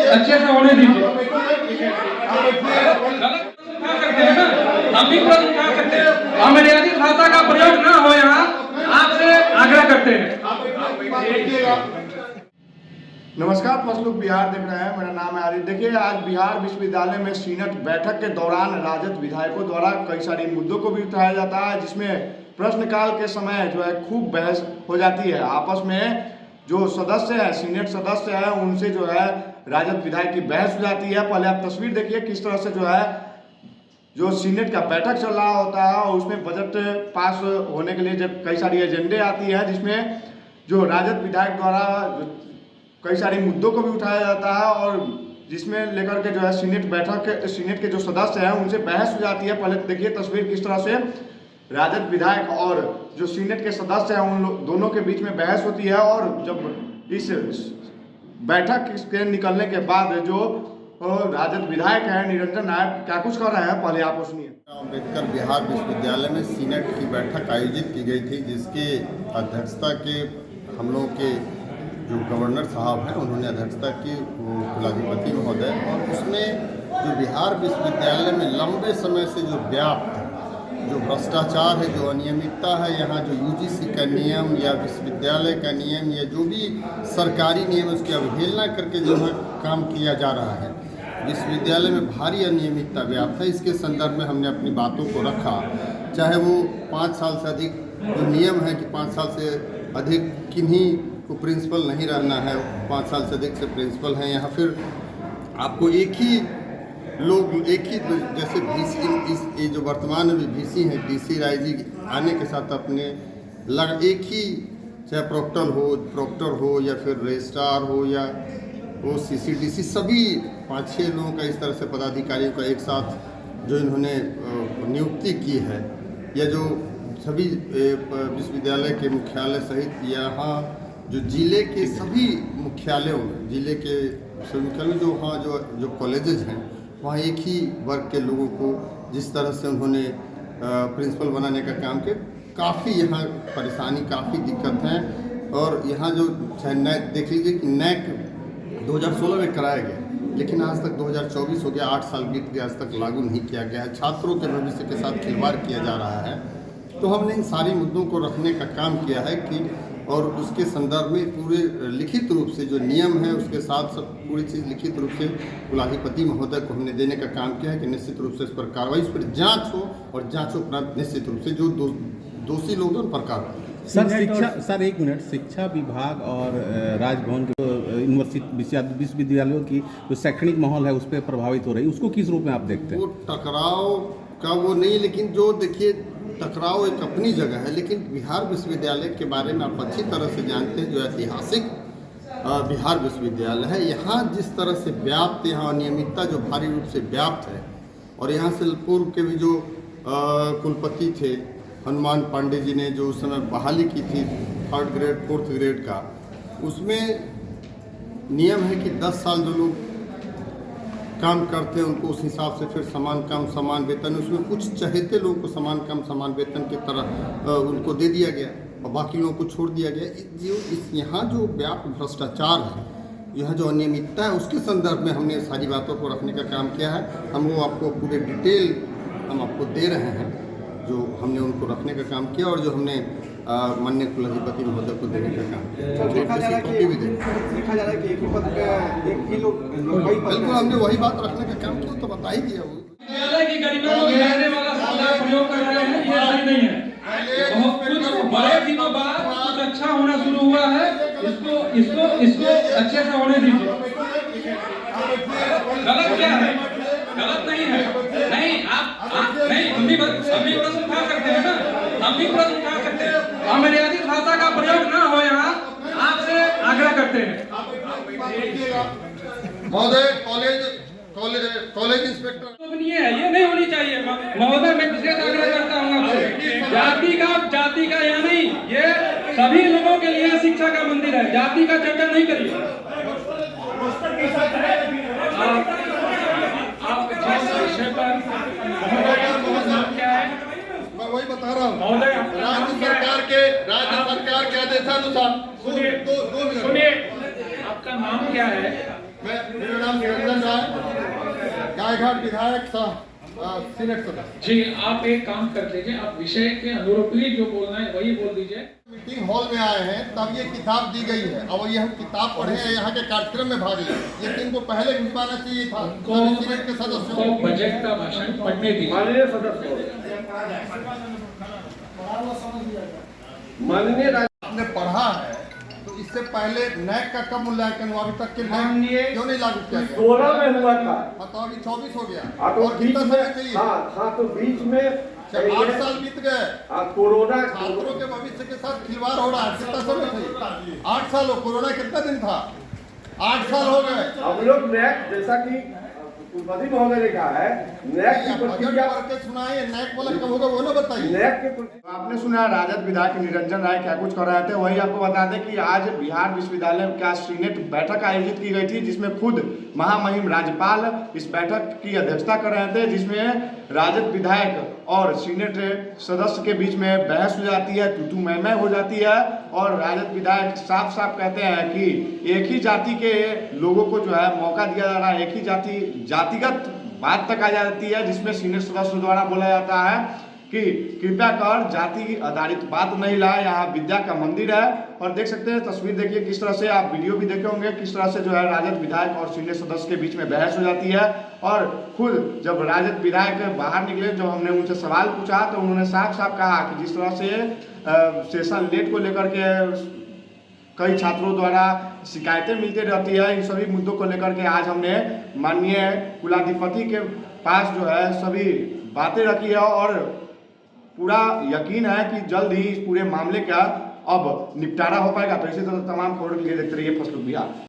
अच्छे से होने दीजिए। गलत क्या करते हैं ना, हम भी प्रश्न उठा सकते हैं। अमर्यादित भाषा का प्रयोग ना हो यहाँ, आपसे आग्रह करते हैं। नमस्कार, फसलुक बिहार देख रहे हैं। मेरा नाम है आरिफ। देखिए, आज बिहार विश्वविद्यालय में सीनेट बैठक के दौरान राजद विधायकों द्वारा कई सारे मुद्दों को भी उठाया जाता है, जिसमें प्रश्नकाल के समय जो है खूब बहस हो जाती है। आपस में जो सदस्य हैं, सीनेट सदस्य हैं, उनसे जो है राजद विधायक की बहस हो जाती है। पहले आप तस्वीर देखिए किस तरह से जो है जो सीनेट का बैठक चल रहा होता है और उसमें बजट पास होने के लिए जब कई सारी एजेंडे आती है, जिसमें जो राजद विधायक द्वारा कई सारे मुद्दों को भी उठाया जाता है और जिसमें लेकर के जो है सीनेट के जो सदस्य हैं उनसे बहस हो जाती है। पहले देखिए तस्वीर किस तरह से राजद विधायक और जो सीनेट के सदस्य हैं उन दोनों के बीच में बहस होती है। और जब इस बैठक के निकलने के बाद जो राजद विधायक हैं निरंजन नायक क्या कुछ कर रहे हैं, पहले आप सुनिए। अम्बेडकर बिहार विश्वविद्यालय में सीनेट की बैठक आयोजित की गई थी, जिसकी अध्यक्षता के हम लोगों के जो गवर्नर साहब हैं उन्होंने अध्यक्षता की, कुलाधिपति महोदय। और उसमें जो बिहार विश्वविद्यालय में लंबे समय से जो व्याप्त जो भ्रष्टाचार है, जो अनियमितता है, यहाँ जो यूजीसी का नियम या विश्वविद्यालय का नियम या जो भी सरकारी नियम उसकी अवहेलना करके जो है काम किया जा रहा है, विश्वविद्यालय में भारी अनियमितता व्याप्त है। इसके संदर्भ में हमने अपनी बातों को रखा, चाहे वो 5 साल से अधिक जो नियम है कि 5 साल से अधिक किन्हीं को प्रिंसिपल नहीं रहना है, 5 साल से अधिक से प्रिंसिपल हैं, या फिर आपको एक ही लोग एक ही जैसे VC ये जो वर्तमान में VC हैं, DC राइजी आने के साथ अपने एक ही चाहे प्रॉक्टर हो या फिर रजिस्ट्रार हो या वो CCDC सभी 5-6 लोगों का इस तरह से पदाधिकारियों का एक साथ जो इन्होंने नियुक्ति की है, या जो सभी विश्वविद्यालय के मुख्यालय सहित यहाँ जो जिले के सभी मुख्यालयों में, जिले के सभी मुख्यालय जो वहाँ जो कॉलेजेस हैं वहाँ एक ही वर्ग के लोगों को जिस तरह से उन्होंने प्रिंसिपल बनाने का काम किया, काफ़ी यहाँ परेशानी, काफ़ी दिक्कत है। और यहाँ जो चाहे नैक देख लीजिए कि नैक 2016 में कराया गया, लेकिन आज तक 2024 हो गया, 8 साल बीत गया, आज तक लागू नहीं किया गया है। छात्रों के भविष्य के साथ खिलवाड़ किया जा रहा है। तो हमने इन सारी मुद्दों को रखने का काम किया है कि और उसके संदर्भ में पूरे लिखित रूप से जो नियम है उसके साथ सब पूरी चीज़ लिखित रूप से कुलाधिपति महोदय को हमने देने का काम किया है कि निश्चित रूप से इस पर कार्रवाई, इस पर जांच हो और जांच उपरांत निश्चित रूप से जो दोषी लोग हैं उन पर कार्रवाई। सर एक मिनट, शिक्षा विभाग और राजभवन के यूनिवर्सिटी विश्वविद्यालयों की जो शैक्षणिक माहौल है उस पर प्रभावित हो रही है, उसको किस रूप में आप देखते हैं? वो टकराव का वो नहीं, लेकिन जो देखिए टकराव एक अपनी जगह है, लेकिन बिहार विश्वविद्यालय के बारे में आप अच्छी तरह से जानते हैं, जो ऐतिहासिक बिहार विश्वविद्यालय है, यहाँ जिस तरह से व्याप्त, यहाँ अनियमितता जो भारी रूप से व्याप्त है। और यहाँ से पूर्व के भी जो कुलपति थे हनुमान पांडे जी ने जो उस समय बहाली की थी 3rd ग्रेड 4th ग्रेड का, उसमें नियम है कि 10 साल जो लोग काम करते हैं उनको उस हिसाब से फिर समान काम समान वेतन, उसमें कुछ चहेते लोगों को समान काम समान वेतन की तरह उनको दे दिया गया और बाकी लोगों को छोड़ दिया गया। यहाँ जो व्यापक भ्रष्टाचार है, यहाँ जो अनियमितता है, उसके संदर्भ में हमने सारी बातों को रखने का काम किया है। हम वो आपको पूरे डिटेल हम आपको दे रहे हैं, जो हमने उनको रखने का काम किया और जो हमने माननीय कुलाधिपति महोदय को देने का काम किया। देखा जा रहा है कि एक ही पद पे एक ही लोग बिल्कुल हमने वही बात रखने का काम किया, तो बता ही दिया। विद्यालय की गरिमा को गिराने वाला शब्द आप प्रयोग कर रहे हैं, ये सही नहीं है। बहुत कुछ बड़े दिनों बाद कुछ अच्छा होना शुरू हुआ है, इसको अच्छे से होने दीजिए। गलत क्या है? गलत नहीं है। नहीं आप नहीं, हम भी प्रश्न उठा सकते हैं ना, हम भी प्रश्न उठा सकते हैं। अमर्यादित भाषा का प्रयोग ना हो यहाँ, आपसे आग्रह करते हैं। महोदय कॉलेज इंस्पेक्टर ये नहीं होनी चाहिए महोदय, मैं विशेष आग्रह करता हूँ आपसे। जाति का या नहीं, ये सभी लोगों के लिए शिक्षा का मंदिर है, जाति का चर्चा नहीं करिए। मैं वही बता रहा हूँ, राज्य सरकार के आदेशानुसार। सुनिए, आपका नाम क्या है? मेरा नाम निरंजन राय, गायघाट विधायक सीनेट सदस्य। जी, आप एक काम कर लीजिए, आप विषय के अनुरूप ही जो बोलना है वही बोल दीजिए। मीटिंग हॉल में आए हैं तब ये किताब दी गई है, और ये हम किताब पढ़े हैं, यहाँ के कार्यक्रम में भाग लिया, लेकिन इनको पहले भिजवाना चाहिए था सभी सीनेट के सदस्यों तो को। बजट का भाषण पढ़ने दीजिए। माननीय सदस्य, माननीय आपने पढ़ा है तो इससे पहले नैक का कब मूल्यांकन हुआ? अभी तक के माननीय नैक क्यों नहीं लागू किया गया? 16 में हुआ था। हाँ, तो अभी 24 हो गया, हाँ, तो और बीच कितना में समय चाहिए? हाँ तो बीच में 8 साल बीत गए, कोरोना छात्रों के भविष्य के साथ खिलवाड़ हो रहा है। कितना समय चाहिए? 8 साल हो, कोरोना कितना दिन था? 8 साल हो गए। हम लोग नैक, जैसा कि कुलपति महोदय ने कहा है, नैक की बजट प्रक्रिया, पढ़ के सुनाए, नैक वाला कब होगा वो ना बताइए। नैक के प्रति तो आपने सुना राजद विधायक निरंजन राय क्या कुछ कर रहे थे। वही आपको बता दें कि आज बिहार विश्वविद्यालय का सीनेट बैठक आयोजित की गई थी, जिसमें खुद महामहिम राज्यपाल इस बैठक की अध्यक्षता कर रहे थे, जिसमें राजद विधायक और सीनेट सदस्य के बीच में बहस हो जाती है, तू मैं हो जाती है, और राजद विधायक साफ साफ कहते हैं कि एक ही जाति के लोगों को जो है मौका दिया जा रहा है, एक ही जातिगत बात तक आ जाती है, जिसमें सीनियर सदस्य द्वारा बोला जाता है कि कृपया कर जाति आधारित बात नहीं लाए, यहाँ विद्या का मंदिर है। और देख सकते हैं तस्वीर, देखिए किस तरह से, आप वीडियो भी देखे होंगे, किस तरह से जो है राजद विधायक और सीनियर सदस्य के बीच में बहस हो जाती है। और खुद जब राजद विधायक बाहर निकले, जब हमने उनसे सवाल पूछा तो उन्होंने साफ साफ कहा कि जिस तरह से सेशन लेट को लेकर के कई छात्रों द्वारा शिकायतें मिलती रहती है, इन सभी मुद्दों को लेकर के आज हमने माननीय कुलाधिपति के पास जो है सभी बातें रखी है, और पूरा यकीन है कि जल्द ही इस पूरे मामले का अब निपटारा हो पाएगा। तो इसी तरह तमाम खबरों के लिए देखते रहिए फर्स्ट लुक बिहार।